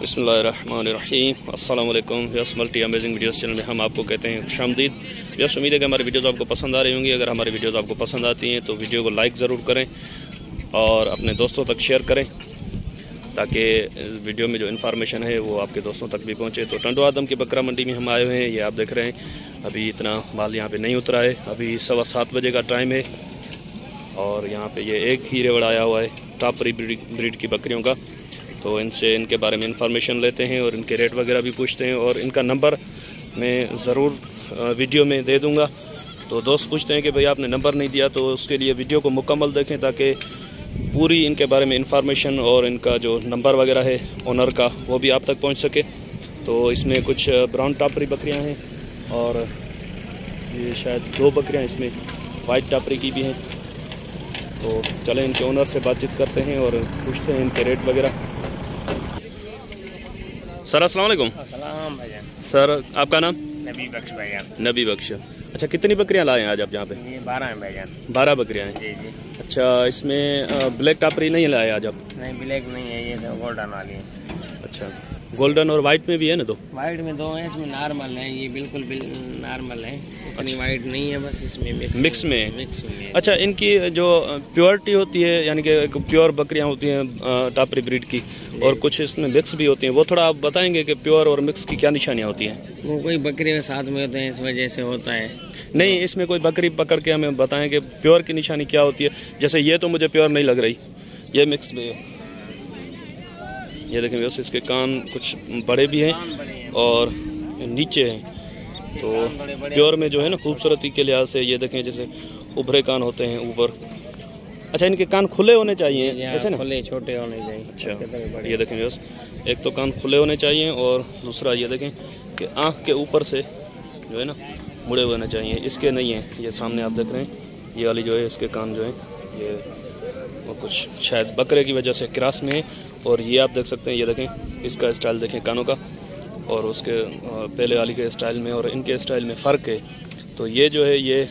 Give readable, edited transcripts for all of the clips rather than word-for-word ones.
बिस्मिल्लाहिर्रहमानिर्रहीम अस्सलाम वालेकुम। Yes multi amazing videos channel में हम आपको कहते हैं खुशामदीद। यस उम्मीद है कि हमारी वीडियोस आपको पसंद आ रही होंगी। अगर हमारी वीडियोस आपको पसंद आती हैं तो वीडियो को लाइक ज़रूर करें और अपने दोस्तों तक शेयर करें ताकि वीडियो में जो इन्फॉर्मेशन है वो आपके दोस्तों तक भी पहुँचे। तो टंडो आदम की बकरा मंडी में हम आए हुए हैं। ये आप देख रहे हैं अभी इतना माल यहाँ पर नहीं उतरा है। अभी 7:15 बजे का टाइम है और यहाँ पर ये एक ही रेवड़ आया हुआ है टापरी ब्रीड की बकरियों का। तो इनसे इनके बारे में इंफॉर्मेशन लेते हैं और इनके रेट वगैरह भी पूछते हैं और इनका नंबर मैं ज़रूर वीडियो में दे दूंगा। तो दोस्त पूछते हैं कि भाई आपने नंबर नहीं दिया, तो उसके लिए वीडियो को मुकम्मल देखें ताकि पूरी इनके बारे में इंफॉर्मेशन और इनका जो नंबर वगैरह है ओनर का वो भी आप तक पहुंच सके। तो इसमें कुछ ब्राउन टापरी बकरियां हैं और ये शायद 2 बकरियां इसमें वाइट टापरी की भी हैं। तो चलें इनके ओनर से बातचीत करते हैं और पूछते हैं इनके रेट वगैरह। सर अस्सलाम वालेकुम। अस्सलाम भाईजान। सर आपका नाम? नबी बख्श भाईजान। नबी बख्श। अच्छा, कितनी बकरियां लाए हैं आज आप यहाँ पे? ये 12 हैं भाईजान। 12 बकरियां हैं। जी जी। अच्छा, इसमें ब्लैक टापरी नहीं लाए आज आप? नहीं, ब्लैक नहीं है, ये तो गोल्डन वाली है। अच्छा, गोल्डन और वाइट में भी है ना? 2 वाइट में 2 हैं, इसमें नॉर्मल है, ये बिल्कुल नॉर्मल है, इतनी वाइट नहीं है, बस इसमें मिक्स में। अच्छा, इनकी जो प्योरिटी होती है यानी कि प्योर बकरियां होती हैं टापरी ब्रीड की और कुछ इसमें मिक्स भी होती हैं, वो थोड़ा आप बताएंगे कि प्योर और मिक्स की क्या निशानियां होती हैं? वो कोई बकरी के साथ में होते हैं, इस वजह से होता है। नहीं, इसमें कोई बकरी पकड़ के हमें बताएं कि प्योर की निशानी क्या होती है। जैसे ये तो मुझे प्योर नहीं लग रही, ये मिक्स में है। ये देखें वैसे इसके कान कुछ बड़े भी हैं और नीचे हैं। तो प्योर में जो है ना खूबसूरती के लिहाज से ये देखें जैसे उभरे कान होते हैं ऊपर। अच्छा, इनके कान खुले होने चाहिए ऐसे ना? खुले छोटे होने चाहिए। अच्छा, ये देखें वैसे एक तो कान खुले होने चाहिए और दूसरा ये देखें कि आँख के ऊपर से जो है ना मुड़े हुए होने चाहिए। इसके नहीं है, ये सामने आप देख रहे हैं ये वाली जो है इसके कान जो है ये वो कुछ शायद बकरे की वजह से क्रॉस में है। और ये आप देख सकते हैं, ये देखें इसका स्टाइल देखें कानों का और उसके पहले वाली के स्टाइल में और इनके स्टाइल में फ़र्क है। तो ये जो है ये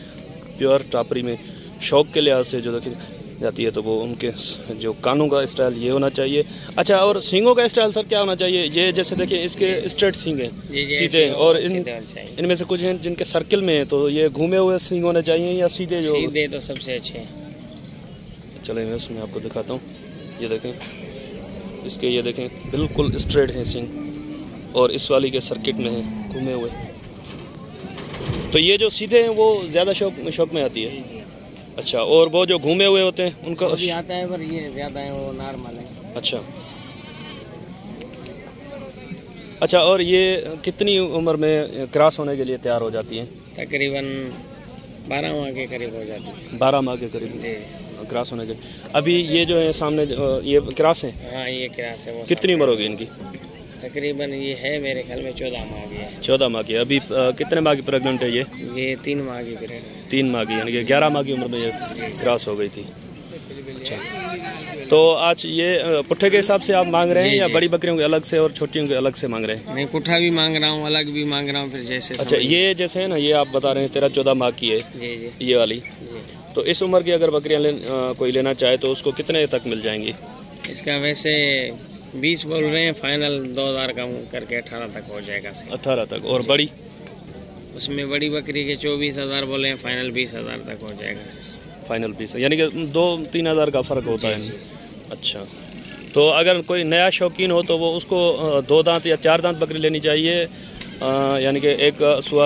प्योर टापरी में शौक के लिहाज से जो देखी जाती है तो वो उनके जो कानों का स्टाइल ये होना चाहिए। अच्छा, और सींगों का स्टाइल सर क्या होना चाहिए? ये जैसे देखिए इसके स्ट्रेट सींग हैं सीधे और इनमें से कुछ हैं जिनके सर्किल में है, तो ये घूमे हुए सींग होने चाहिए या सीधे? जो सीधे तो सबसे अच्छे हैं। चलें मैं उसमें आपको दिखाता हूँ। ये देखें इसके, ये देखें बिल्कुल स्ट्रेट हैं सींग और इस वाली के सर्किट में है घूमे हुए। तो ये जो सीधे हैं वो ज़्यादा शौक में आती है। अच्छा, और वो जो घूमे हुए होते हैं उनका भी आता है पर ये ज़्यादा है, वो नॉर्मल है। अच्छा, और ये कितनी उम्र में क्रॉस होने के लिए तैयार हो जाती हैं? तकरीबन 12 माह के करीब हो जाती है। 12 माह के करीब क्रॉस होने के। अभी ये जो है सामने ये क्रॉस है? हाँ, ये क्रॉस है। वो कितनी उम्र होगी इनकी? तकरीबन ये है मेरे ख्याल में 14 माह की है। 14 माह की। अभी कितने माह की प्रेगनेंट है ये? 3 माह की प्रेगनेंट। 3 माह की यानी कि 11 माह की उम्र में ये क्रॉस हो गई थी। अच्छा, तो आज ये पुट्ठे के हिसाब से आप मांग रहे हैं या बड़ी बकरियों के अलग से और छोटियों के अलग से मांग रहे हैं? नहीं, पुट्ठा भी मांग रहा हूँ, अलग भी मांग रहा हूँ, फिर जैसे। अच्छा, ये जैसे है ना, ये आप बता रहे हैं 13-14 माह की है जी जी ये वाली जी। तो इस उम्र की अगर बकरियाँ कोई लेना चाहे तो उसको कितने तक मिल जाएंगी? इसका वैसे 20 बोल रहे हैं, फाइनल 2000 कम करके 18 तक हो जाएगा। 18 तक। और बड़ी? उसमें बड़ी बकरी के 24,000 बोले हैं, फाइनल 20,000 तक हो जाएगा। फाइनल 20, यानी कि 2-3 हज़ार का फ़र्क होता है। अच्छा, तो अगर कोई नया शौकीन हो तो वो उसको 2 दांत या 4 दांत बकरी लेनी चाहिए, यानी कि एक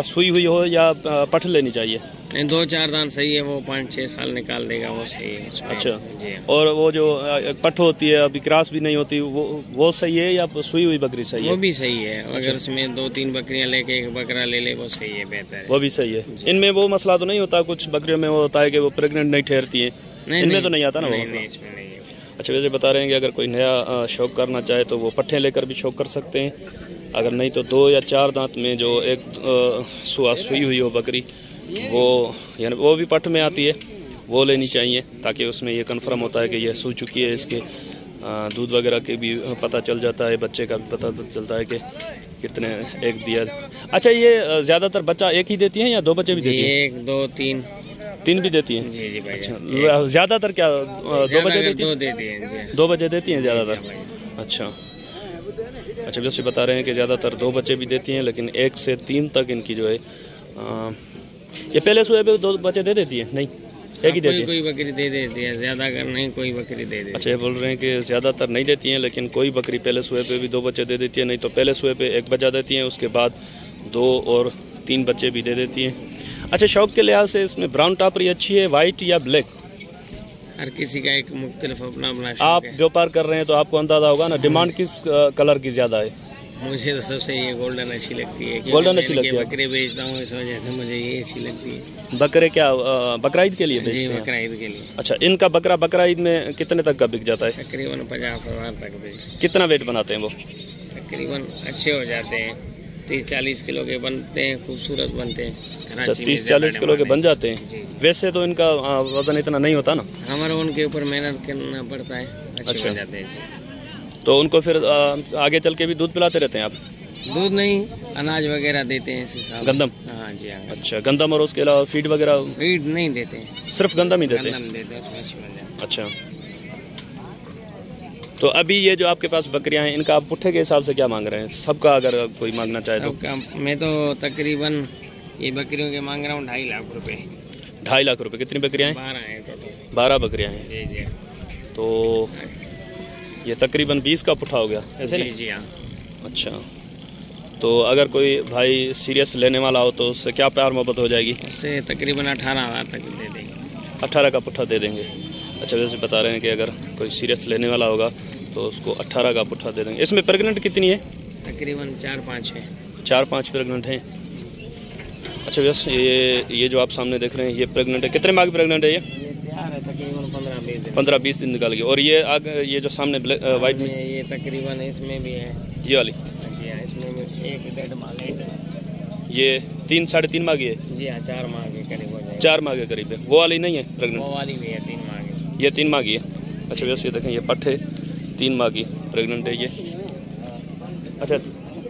सुई हुई हो या पठ लेनी चाहिए? नहीं, 2-4 दांत सही है, वो 5-6 साल निकाल देगा, वो सही है। अच्छा जी। और वो जो पठ होती है अभी क्रॉस भी नहीं होती, वो सही है या सुई हुई बकरी सही है? वो भी सही है। अगर उसमें 2-3 बकरियां लेके एक बकरा ले ले वो सही है, बेहतर है। वो भी सही है। इनमें वो मसला तो नहीं होता? कुछ बकरियों में वो होता है कि वो प्रेग्नेंट नहीं ठहरती है, इनमें तो नहीं आता ना वो मसला? अच्छा, वैसे बता रहे हैं कि अगर कोई नया शौक करना चाहे तो वो पट्ठे लेकर भी शौक कर सकते हैं। अगर नहीं तो 2 या 4 दांत में जो एक सुई हुई हो बकरी, वो यानी वो भी पट्ठ में आती है, वो लेनी चाहिए ताकि उसमें ये कंफर्म होता है कि ये सू चुकी है। इसके दूध वगैरह के भी पता चल जाता है, बच्चे का भी पता चलता है कि कितने एक दिया। अच्छा, ये ज़्यादातर बच्चा एक ही देती हैं या 2 बच्चे भी देती हैं? 1, 2, 3 भी देती हैं? जी जी भाई। अच्छा, ज़्यादातर क्या 2 बजे देती हैं? 2 देती हैं। 2 बजे देती हैं ज़्यादातर। अच्छा, अच्छा, वैसे बता रहे हैं कि ज़्यादातर 2 बच्चे भी देती हैं, लेकिन 1 से 3 तक इनकी जो है ये पहले सुबह पे 2 बच्चे दे देती है? नहीं, एक ही देती है। कोई बकरी दे देती है, ज़्यादा कर नहीं, कोई बकरी दे देती है। अच्छा, ये बोल रहे हैं कि ज़्यादातर नहीं देती हैं, लेकिन कोई बकरी पहले सुबह पे भी 2 बच्चे दे देती है, नहीं तो पहले सुबह पे 1 बच्चा देती हैं, उसके बाद 2 और 3 बच्चे भी दे देती हैं। अच्छा, शौक के लिहाज से इसमें ब्राउन टापरी अच्छी है, वाइट या ब्लैक? हर किसी का एक मुख्तलिफ अपना अपना शौक आप है। व्यापार कर रहे हैं तो आपको अंदाज़ा होगा ना, डिमांड किस कलर की ज़्यादा है? मुझे तो सबसे ये गोल्डन अच्छी लगती है। गोल्डन अच्छी लगती है? बकरे बेचता हूँ, इस वजह से मुझे ये अच्छी लगती है। बकरे क्या बकरा ईद के लिए बेचते जी, हैं? बकरा ईद के लिए। अच्छा, इनका बकरा ईद में कितने तक का बिक जाता है? तकरीबन 50,000 तक बेच। कितना वेट बनाते हैं वो? तकरीबन अच्छे हो जाते हैं, 30-40 किलो के बनते हैं, खूबसूरत बनते हैं। अच्छा, 30-40 किलो के बन जाते हैं। वैसे तो इनका वजन इतना नहीं होता ना? हमारे उनके ऊपर मेहनत करना पड़ता है, अच्छे हो जाते हैं। तो उनको फिर आगे चल के भी दूध पिलाते रहते हैं आप? दूध नहीं, अनाज वगैरह देते हैं। गंदम? हाँ जी हाँ। अच्छा, गंदम और उसके अलावा फीड वगैरह? फीड नहीं देते हैं, सिर्फ गंदम ही देते हैं? गंदम देते हैं, उसमें अच्छी बन जाती है। अच्छा, तो अभी ये जो आपके पास बकरियां हैं, इनका आप पुट्ठे के हिसाब से क्या मांग रहे हैं? सबका अगर कोई मांगना चाहे तो? मैं तो तकरीबन ये बकरियों के मांग रहा हूँ 2.5 लाख रुपए। 2.5 लाख रुपए? कितनी बकरियां हैं? 12 हैं टोटल। 12 बकरियां हैं। जी जी। तो ये तकरीबन 20 का पुट्ठा हो गया, ऐसे? जी जी हाँ। अच्छा, तो अगर कोई भाई सीरियस लेने वाला हो तो उससे क्या प्यार मोहब्बत हो जाएगी? उससे तकरीबन 18,000 तक दे देंगे। 18 का पुट्ठा दे देंगे? अच्छा, वैसे बता रहे हैं कि अगर कोई सीरियस लेने वाला होगा तो उसको 18 का पुट्ठा दे देंगे। इसमें प्रेग्नेंट कितनी है? तकरीबन 4-5 है। 4-5 प्रेग्नेंट हैं। अच्छा, वैसे ये जो आप सामने देख रहे हैं ये प्रेग्नेंट है। कितने माह की प्रेग्नेंट है ये? तैयार है, तकरीबन 15-20 दिन। 15-20 दिन निकाल गई। और ये आगे ये जो सामने वाइट में, ये तकरीबन इसमें भी है, ये वाली? जी हाँ, इसमें भी 1-1.5 माह है। ये 3-3.5 माह की है? जी हाँ, 4 माह के करीब हो जाएगी। 4 माह के करीब है। वो वाली नहीं है प्रेग्नेंट? वो वाली भी है 3 माह की। ये 3 माह की है। अच्छा, वैसे ये देखें ये पट्ठे 3 माह की प्रेग्नेंट है ये। अच्छा,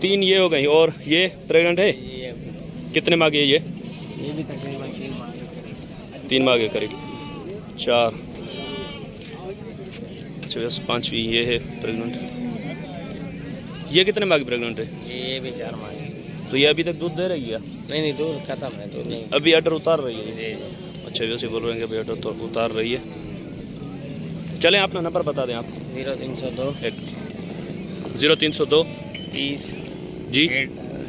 3 ये हो गई और ये प्रेग्नेंट है? ये कितने माह की है ये? ये भी तकरीबन 3 माह के करीब। 3 माह के करीब। 4। अच्छा, वैसे 5वीं ये है प्रेग्नेंट। ये कितने माह की प्रेग्नेंट है? ये भी 4 माह की। तो ये अभी तक दूध दे रही है? नहीं, दूध खत्म है, दूध नहीं। अभी अडर उतार रही है? जी जी। अच्छा, वैसे बोल रहे हैं कि अभी अडर तो उतार रही है। चलें, अपना नंबर बता दें आप। 0302 0302 30 जी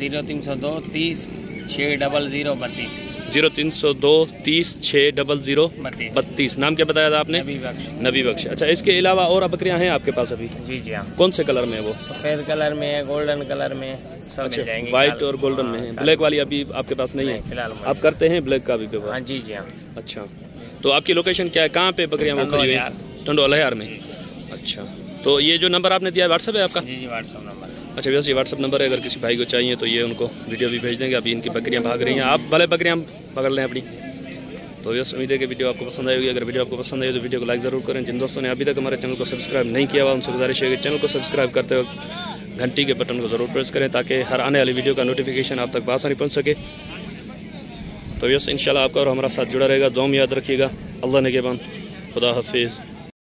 0302 30 60032। 0302 30 600 32। नाम क्या बताया था आपने? नबी बख्श। अच्छा, इसके अलावा और बकरियां हैं आपके पास अभी? जी जी हाँ। कौन से कलर में है वो? सफ़ेद कलर में है, गोल्डन कलर में, सब अच्छा, मिल जाएंगे। वाइट और गोल्डन में है। ब्लैक वाली अभी आपके पास नहीं है फिलहाल? आप करते हैं ब्लैक का भी व्यवहार? हाँ जी जी हाँ। अच्छा, तो आपकी लोकेशन क्या है? कहाँ पे बकरियां मुखरी हुई? टंडो अलहयार में। अच्छा, तो ये जो नंबर आपने दिया है व्हाट्सएप है आपका? जी जी, व्हाट्सएप नंबर। अच्छा, वैसे ये व्हाट्सएप नंबर है, अगर किसी भाई को चाहिए तो ये उनको वीडियो भी भेज देंगे। अभी इनकी बकरियां भाग रही हैं, आप भले बकरियां पकड़ लें अपनी। तो ये उम्मीद है कि वीडियो आपको पसंद आएगी। अगर वीडियो आपको पसंद आई तो वीडियो को लाइक ज़रूर करें। जिन दोस्तों ने अभी तक हमारे चैनल को सब्सक्राइब नहीं किया हुआ उनसे गुजारिश है कि चैनल को सब्सक्राइब करते वक्त घंटी के बटन को ज़रूर प्रेस करें ताकि हर आने वाली वीडियो का नोटिफिकेशन आप तक बआसानी पहुँच सके। तो यस, इंशाल्लाह आपका और हमारा साथ जुड़ा रहेगा। दुआ में याद रखिएगा। अल्लाह निगहबान। खुदा हाफिज़।